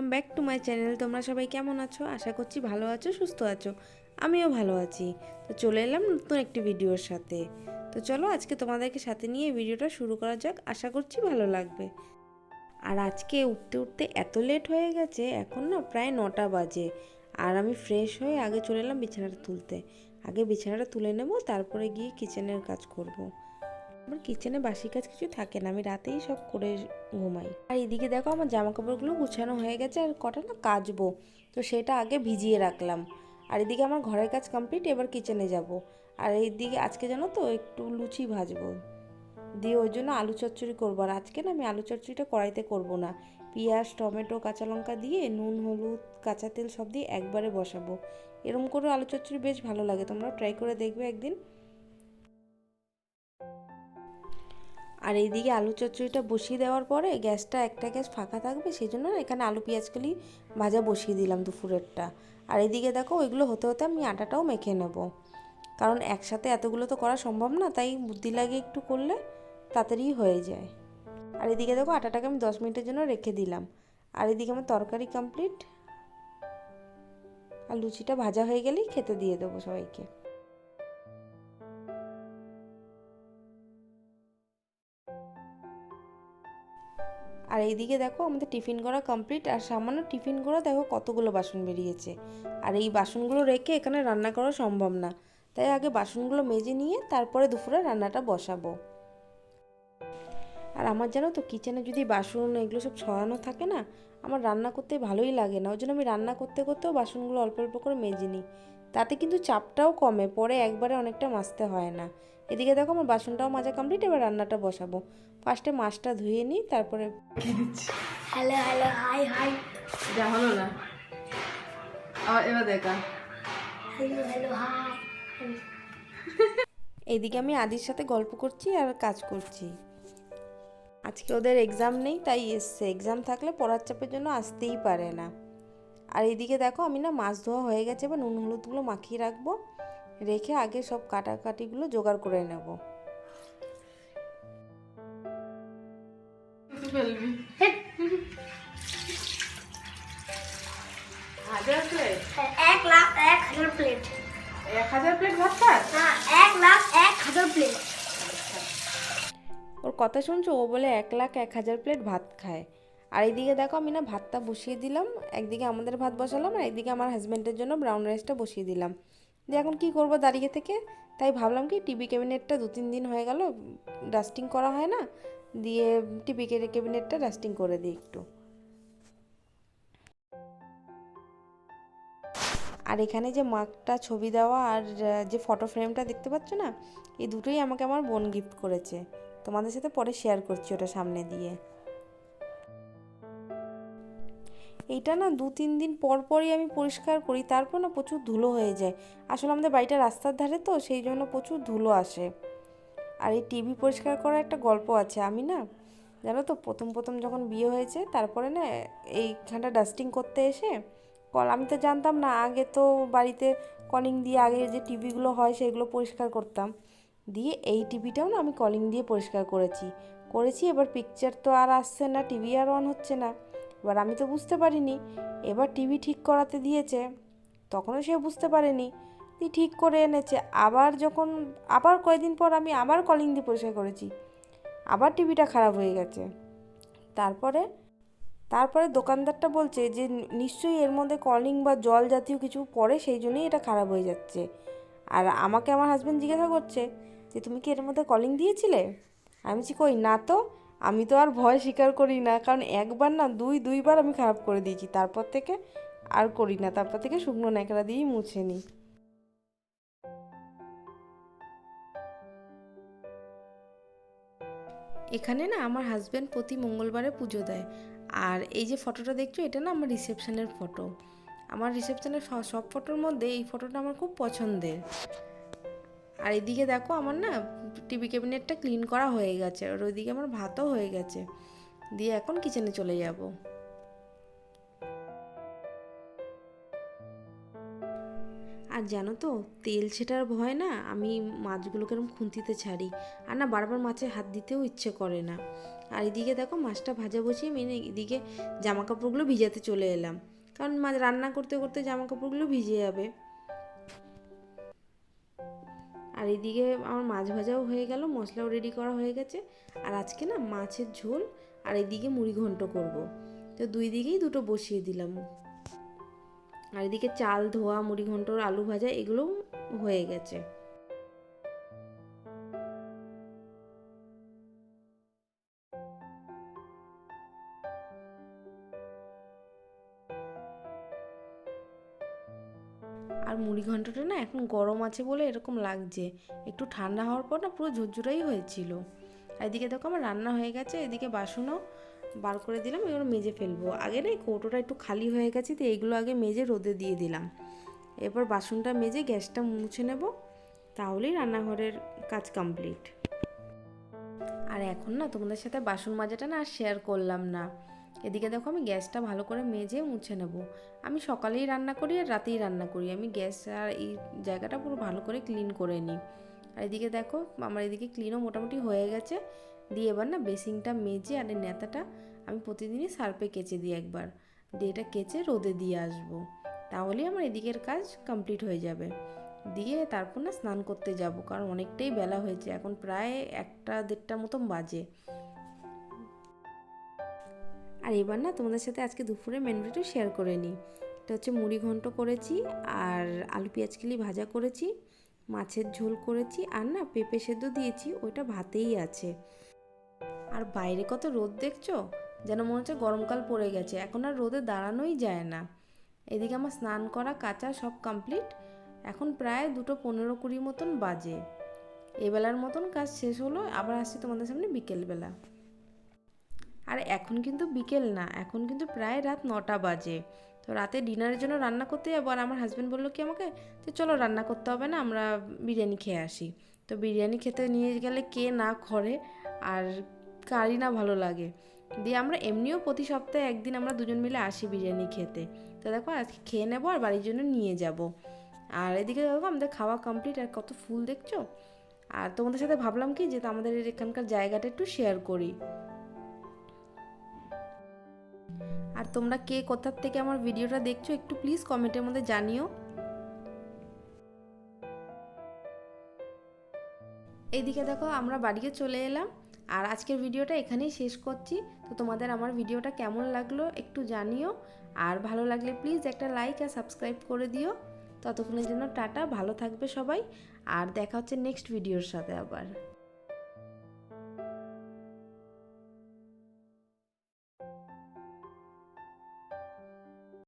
Welcome back to my channel. তোমরা সবাই কেমন আছো? আশা করছি ভালো আছো, সুস্থ আছো। আমিও ভালো আছি। তো চলে এলাম নতুন একটি ভিডিওর সাথে। তো চলো আজকে তোমাদেরকে সাথে নিয়ে ভিডিওটা শুরু করা যাক। আশা করছি ভালো লাগবে। আর আজকে উঠতে উঠতে এত লেট হয়ে গেছে, এখন না প্রায় 9টা বাজে। আর আমি ফ্রেশ হয়ে আগে চলে এলাম বিছানাটা তুলতে। আগে বিছানাটা তুলে নেব, তারপরে গিয়ে কিচেনের কাজ করব। আমার কিচেনে বাসি কাজ কিছু থাকে না, আমি রাতেই সব করে ঘুমাই। আর এদিকে দেখো আমার জামা কাপড়গুলো গুছানো হয়ে গেছে, আর কটা না কাচবো, তো সেটা আগে ভিজিয়ে রাখলাম। আর এদিকে আমার ঘরের কাজ কমপ্লিট, এবার কিচেনে যাব। আর এইদিকে আজকে জানো তো একটু লুচি ভাজবো, দিয়ে ওই জন্য আলু চচ্চড়ি করবো। আর আজকে না আমি আলু চচ্চড়িটা কড়াইতে করব না, পেঁয়াজ টমেটো কাঁচা লঙ্কা দিয়ে নুন হলুদ কাঁচা তেল সব দিয়ে একবারে বসাবো। এরকম করে আলু চচ্চড়ি বেশ ভালো লাগে, তোমরা ট্রাই করে দেখবে একদিন। আর এইদিকে আলু চচ্চড়িটা বসিয়ে দেওয়ার পরে একটা গ্যাস ফাঁকা থাকবে, সেই জন্য এখানে আলু পেঁয়াজগুলি ভাজা বসিয়ে দিলাম দুপুরেরটা। আর এইদিকে দেখো ওইগুলো হতে হতে আমি আটাটাও মেখে নেব, কারণ একসাথে এতগুলো তো করা সম্ভব না, তাই বুদ্ধি লাগিয়ে একটু করলে তাড়াতাড়ি হয়ে যায়। আর এদিকে দেখো আটাটাকে আমি 10 মিনিটের জন্য রেখে দিলাম। আর এদিকে আমার তরকারি কমপ্লিট, আর লুচিটা ভাজা হয়ে গেলেই খেতে দিয়ে দেবো সবাইকে। আর এইদিকে দেখো আমাদের টিফিন করা কমপ্লিট, আর সামান্য টিফিন করা দেখো কতগুলো বাসন বেরিয়েছে। আর এই বাসনগুলো রেখে এখানে রান্না করা সম্ভব না, তাই আগে বাসনগুলো মেজে নিয়ে তারপরে দুপুরে রান্নাটা বসাবো। আর আমার জানো তো কিচেনে যদি বাসন এগুলো সব ছড়ানো থাকে না, আমার রান্না করতে ভালোই লাগে না। ওই জন্য আমি রান্না করতে করতেও বাসনগুলো অল্প অল্প করে মেজে নিই, তাতে কিন্তু চাপটাও কমে, পরে একবারে অনেকটা মাজতে হয় না। এদিকে দেখো আমার বাসনটাও মাজা কমপ্লিট, এবার রান্নাটা বসাবো। ফার্স্টে মাছটা ধুয়ে নিই, তারপরে হ্যালো হ্যালো হাই হাই। যা হলো না, এবার দেখা। Hello hello hi. এইদিকে আমি আদির সাথে গল্প করছি আর কাজ করছি। আজকে ওদের এক্সাম নেই, তাই এসছে। এক্সাম থাকলে পড়ার চাপের জন্য আসতেই পারে না। আর এইদিকে দেখো আমি না মাছ ধোয়া হয়ে গেছে, এবার নুন হলুদগুলো মাখিয়ে রাখবো, রেখে আগে সব কাটাকাটিগুলো জোগাড় করে নেব। হাজার প্লেট? 1,00,000 প্লেট। 1000 প্লেট ভাত খাস? হ্যাঁ 1,00,000 প্লেট। ওর কথা শুনছো? ও বলে 1,00,000 প্লেট ভাত খায়। আর এইদিকে দেখো আমি না ভাতটা বসিয়ে দিলাম, একদিকে আমাদের ভাত বসালাম, আর একদিকে আমার হাজব্যান্ডের জন্য ব্রাউন রাইসটা বসিয়ে দিলাম। দিয়ে এখন কি করব দাঁড়িয়ে থেকে, তাই ভাবলাম কি টিভি ক্যাবিনেটটা 2-3 দিন হয়ে গেল ডাস্টিং করা হয় না, দিয়ে টিভি ক্যাবিনেটটা ডাস্টিং করে দিই একটু। আর এখানে যে মাকটা ছবি দেওয়া আর যে ফটো ফ্রেমটা দেখতে পাচ্ছ না, এই দুটোই আমাকে আমার বোন গিফট করেছে। তোমাদের সাথে পরে শেয়ার করছি ওটা সামনে দিয়ে। এইটা না 2-3 দিন পর পরই আমি পরিষ্কার করি, তারপর না প্রচুর ধুলো হয়ে যায়। আসলে আমাদের বাড়িটা রাস্তার ধারে তো, সেই জন্য প্রচুর ধুলো আসে। আর এই টিভি পরিষ্কার করার একটা গল্প আছে। আমি না জানো তো প্রথম প্রথম যখন বিয়ে হয়েছে, তারপরে না এইখানটা ডাস্টিং করতে এসে আমি তো জানতাম না, আগে তো বাড়িতে কলিং দিয়ে আগে যে টিভিগুলো হয় সেগুলো পরিষ্কার করতাম, দিয়ে এই টিভিটাও না আমি কলিং দিয়ে পরিষ্কার করেছি। এবার পিকচার তো আর আসছে না, টিভি আর অন হচ্ছে না। এবার আমি তো বুঝতে পারিনি, এবার টিভি ঠিক করাতে দিয়েছে, তখনও সে বুঝতে পারেনি, ঠিক করে এনেছে। আবার কয়েকদিন পর আমি আবার কলিং দিয়ে পরিষ্কার করেছি, আবার টিভিটা খারাপ হয়ে গেছে। তারপরে তারপরে দোকানদারটা বলছে যে নিশ্চয়ই এর মধ্যে কলিং বা জল জাতীয় কিছু পড়ে, সেই জন্যই এটা খারাপ হয়ে যাচ্ছে। আর আমাকে আমার হাজব্যান্ড জিজ্ঞাসা করছে যে তুমি কি এর মধ্যে কলিং দিয়েছিলে? আমি বলছি কই না তো, আমি তো আর ভয় স্বীকার করি না, কারণ একবার না দুইবার আমি খারাপ করে দিয়েছি, তারপর থেকে আর করি না, তারপর থেকে শুকনো ন্যাকড়া দিয়েই মুছে নিই। এখানে না আমার হাজব্যান্ড প্রতি মঙ্গলবারে পুজো দেয়। আর এই যে ফটোটা দেখছো, এটা না আমার রিসেপশনের ফটো। আমার রিসেপশনের সব ফটোর মধ্যে এই ফটোটা আমার খুব পছন্দের। আর এদিকে দেখো আমার না টিভি ক্যাবিনেটটা ক্লিন করা হয়ে গেছে, আর ওইদিকে আমার ভাতও হয়ে গেছে, দিয়ে এখন কিচেনে চলে যাব। আর জানো তো, তেল ছেটার ভয় না আমি মাছগুলোকে এরকম খুন্তিতে ছাড়ি, আর না বারবার মাছে হাত দিতেও ইচ্ছে করে না। আর এদিকে দেখো মাছটা ভাজা বসিয়ে মেনে এদিকে জামা কাপড়গুলো ভিজাতে চলে এলাম, কারণ মাছ রান্না করতে করতে জামা কাপড়গুলো ভিজে যাবে। আর এদিকে আমার মাছ ভাজাও হয়ে গেল, মশলাও রেডি করা হয়ে গেছে। আর আজকে না মাছের ঝোল আর এদিকে মুড়ি ঘন্ট করব, তো দুই দিকেই দুটো বসিয়ে দিলাম। আর এদিকে চাল ধোয়া, মুড়ি ঘন্টর আলু ভাজা এগুলোও হয়ে গেছে। আর মুড়ি ঘন্টটা না এখন গরম আছে বলে এরকম লাগছে, একটু ঠান্ডা হওয়ার পর না পুরো ঝুরঝুরাই হয়েছিল। আর এদিকে দেখো আমার রান্না হয়ে গেছে, এদিকে বাসনও বার করে দিলাম, এগুলো মেজে ফেলবো। আগে না এই কৌটোটা একটু খালি হয়ে গেছে, তো এইগুলো আগে মেজে রোদে দিয়ে দিলাম। এরপর বাসনটা মেজে গ্যাসটা মুছে নেব, তাহলেই রান্নাঘরের কাজ কমপ্লিট। আর এখন না তোমাদের সাথে বাসন মাজাটা না আর শেয়ার করলাম না। এদিকে দেখো আমি গ্যাসটা ভালো করে মেজে মুছে নেব। আমি সকালেই রান্না করি আর রাতেই রান্না করি, আমি গ্যাস আর এই জায়গাটা পুরো ভালো করে ক্লিন করে নিই। আর এদিকে দেখো আমার এদিকে ক্লিনও মোটামুটি হয়ে গেছে। দিয়ে এবার না বেসিনটা মেজে আর এই নেতাটা আমি প্রতিদিনই সার্ফে কেচে দিই একবার, দিয়ে এটা কেচে রোদে দিয়ে আসবো, তাহলেই আমার এদিকের কাজ কমপ্লিট হয়ে যাবে। দিয়ে তারপর না স্নান করতে যাব, কারণ অনেকটাই বেলা হয়েছে, এখন প্রায় 1-1:30 মতন বাজে। আর এবার না তোমাদের সাথে আজকে দুপুরে মেনুটা শেয়ার করে নিই। এটা হচ্ছে মুড়ি ঘন্ট করেছি, আর আলু পেঁয়াজ কিলি ভাজা করেছি, মাছের ঝোল করেছি, আর না পেঁপে সেদ্ধ দিয়েছি, ওইটা ভাতেই আছে। আর বাইরে কত রোদ দেখছো, যেন মনে হচ্ছে গরমকাল পড়ে গেছে, এখন আর রোদে দাঁড়ানোই যায় না। এদিকে আমার স্নান করা কাচা সব কমপ্লিট, এখন প্রায় 2:15-20 মতন বাজে। এবেলার মতন কাজ শেষ হলো, আবার আসছি তোমাদের সামনে বিকেলবেলা। আর এখন কিন্তু বিকেল না, এখন কিন্তু প্রায় রাত 9টা বাজে। তো রাতে ডিনারের জন্য রান্না করতে যাবো, আর আমার হাজব্যান্ড বললো কি আমাকে যে চলো রান্না করতে হবে না, আমরা বিরিয়ানি খেয়ে আসি। তো বিরিয়ানি খেতে নিয়ে গেলে কে না করে, আর কারই না ভালো লাগে। দিয়ে আমরা এমনিও প্রতি সপ্তাহে একদিন আমরা দুজন মিলে আসি বিরিয়ানি খেতে। তো দেখো আজকে খেয়ে নেবো আর বাড়ির জন্য নিয়ে যাব। আর এদিকে দেখো আমাদের খাওয়া কমপ্লিট, আর কত ফুল দেখছো। আর তোমাদের সাথে ভাবলাম কি যে আমাদের এখানকার জায়গাটা একটু শেয়ার করি। আর তোমরা কে কোথার থেকে আমার ভিডিওটা দেখছো একটু প্লিজ কমেন্টের মধ্যে জানিও। এইদিকে দেখো আমরা বাড়িতে চলে এলাম, আর আজকের ভিডিওটা এখানেই শেষ করছি। তো তোমাদের আমার ভিডিওটা কেমন লাগলো একটু জানিও, আর ভালো লাগলে প্লিজ একটা লাইক আর সাবস্ক্রাইব করে দিও। ততক্ষণের জন্য টাটা, ভালো থাকবে সবাই, আর দেখা হচ্ছে নেক্সট ভিডিওর সাথে আবার।